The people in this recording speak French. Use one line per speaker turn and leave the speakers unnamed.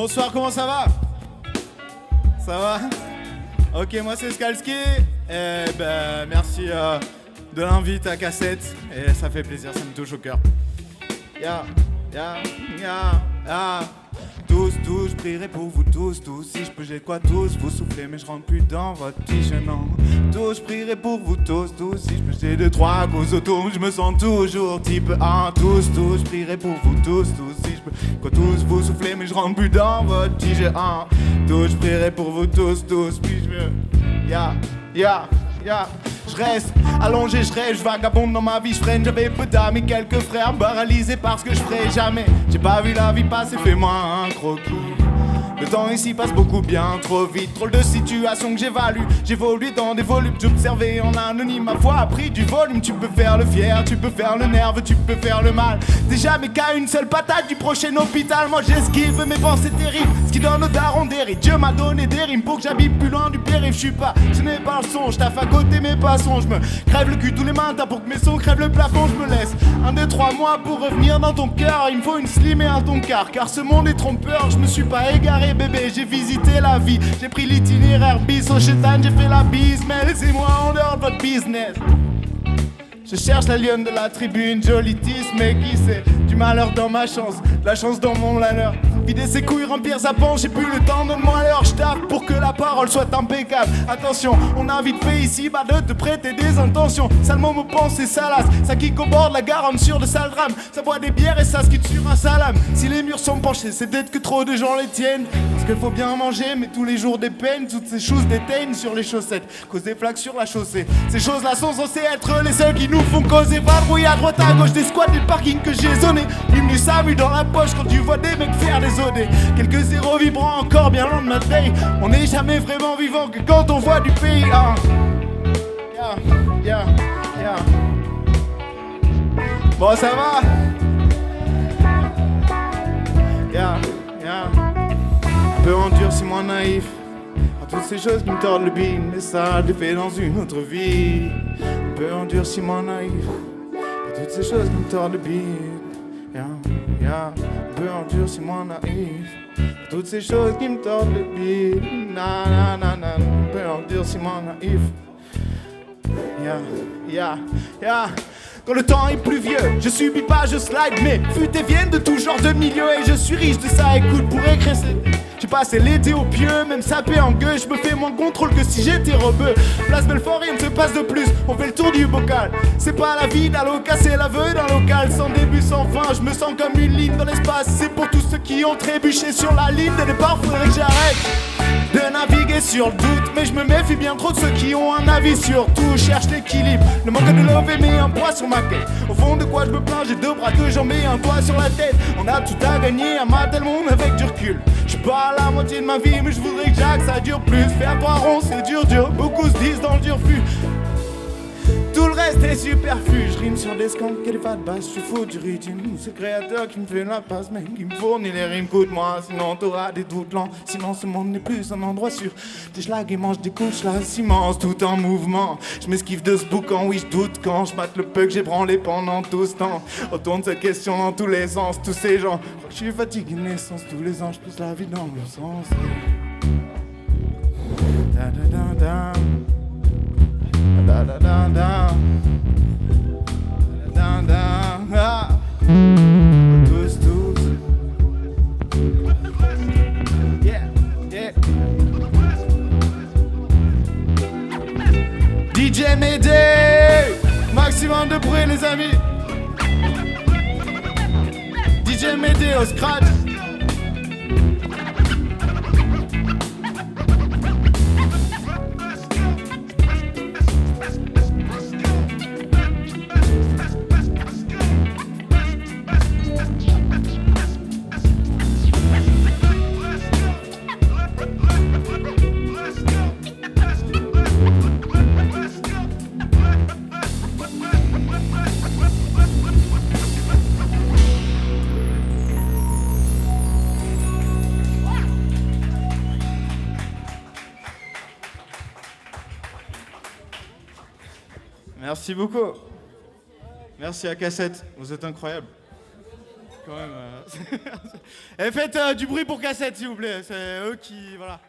Bonsoir, comment ça va? Ça va? Ok, moi c'est Skalski. Et ben merci de l'invite à Cassette. Et ça fait plaisir, ça me touche au cœur. Ya. Tous, je prierai pour vous tous. Si je peux, j'ai de quoi tous vous souffler, mais je rentre plus dans votre t-shirt, non. Tous, je prierai pour vous tous. Si je peux, j'ai 2-3 causes autour, je me sens toujours type 1. Tous, je prierai pour vous tous. Si je peux, quoi tous vous souffler, mais je rentre plus dans votre t-shirt, hein. Tous, je prierai pour vous tous. Puis je veux, ya. Je reste allongé, je rêve, je vagabonde dans ma vie, je freine. J'avais peu d'âmes et quelques frères paralysés parce que je ferai jamais. J'ai pas vu la vie passer, fais-moi un croquis. Le temps ici passe beaucoup bien trop vite. Drôle de situation que j'évalue. J'évolue dans des volumes, j'observais en anonyme. Ma voix a pris du volume. Tu peux faire le fier, tu peux faire le nerveux, tu peux faire le mal. Déjà mais qu'à une seule patate du prochain hôpital. Moi j'esquive mes pensées terribles, ce qui donne au daron des rides. Dieu m'a donné des rimes pour que j'habite plus loin du périph'. Je suis pas, ce n'est pas le son, je taffe à côté mais pas son. Je me crève le cul tous les matins pour que mes sons crèvent le plafond. Je me laisse 1-2-3 mois pour revenir dans ton cœur. Il me faut une slim et un ton car ce monde est trompeur. Je me suis pas égaré bébé, j'ai visité la vie. J'ai pris l'itinéraire bis au chétan, j'ai fait la bise. Mais laissez-moi en dehors de votre business. Je cherche la lionne de la tribune, jolitis, mais qui sait? Du malheur dans ma chance, de la chance dans mon malheur. Vider ses couilles, remplir sa panche, j'ai plus le temps, donne-moi l'heure. Je tape pour que la parole soit impeccable. Attention, on a vite fait ici, bah de te prêter des intentions. Salement me pense et salace, ça kick au bord de la Garonne sur de sales drames. Ça boit des bières et ça se quitte sur un salam. Si les murs sont penchés, c'est peut-être que trop de gens les tiennent. Parce qu'il faut bien manger, mais tous les jours des peines. Toutes ces choses déteignent sur les chaussettes, cause des flaques sur la chaussée. Ces choses-là sont censées être les seules qui nous font causer. Pas de bruit à droite à gauche des squats, des parkings que j'ai zonés. Bienvenue Samu dans la poche quand tu vois des mecs faire des OD. Quelques zéros vibrants encore bien loin de ma veille. On n'est jamais vraiment vivant que quand on voit du pays. Ah. Yeah. Bon ça va. Un peu endurci-moi naïf à toutes ces choses qui me tordent le bide. Mais ça je l'ai fait dans une autre vie. Un peu endurci-moi naïf à toutes ces choses qui me tordent le bide. Un peu endurci-moi naïf à toutes ces choses qui me tordent le bide. Un peu endurci-moi naïf. Quand le temps est pluvieux, je subis pas, je slide. Mais fut et viennent de tout genre de milieu. Et je suis riche de ça, écoute, pour écrire. J'ai passé l'été au pieu, même sapé en gueule. Je me fais moins contrôle que si j'étais rebeu. Place Belfort, rien ne se passe de plus. On fait le tour du bocal. C'est pas la vie d'un local, c'est l'aveu d'un local. Sans début, sans fin, je me sens comme une ligne dans l'espace. C'est pour tous ceux qui ont trébuché sur la ligne de départ. Faudrait que j'arrête de naviguer sur le doute. Mais je me méfie bien trop de ceux qui ont un avis sur tout. Cherche l'équilibre, le manque de lever met un poids sur ma tête. Au fond de quoi je me plains, j'ai 2 bras, 2 jambes et un toit sur la tête. On a tout à gagner, à mater le monde avec du recul. Je suis pas à la moitié de ma vie, mais je voudrais que Jack ça dure plus. Faire 3 ronds c'est dur, beaucoup se disent dans le dur fut. Tout le reste est superflu. Je rime sur des skanks et des fat bass. Je suis fou du rythme. C'est le créateur qui me fait la passe, mec, qui me fournit les rimes. Écoute-moi, sinon t'auras des doutes lents. Sinon ce monde n'est plus un endroit sûr. Des schlags et mange des couches là, immense, tout en mouvement. Je m'esquive de ce boucan, oui je doute quand je mate le peu que j'ai branlé pendant tout ce temps. Autour de cette question dans tous les sens, tous ces gens. Je suis fatigué de naissance, tous les ans je pousse la vie dans le sens. Da da da da. Da da da da. Da da da. Tous. Yeah. DJ Médé. Maximum de bruit les amis. DJ Médé au scratch. Merci beaucoup. Merci à Cassette, vous êtes incroyables. quand même. Et faites du bruit pour Cassette, s'il vous plaît. C'est eux qui. Voilà.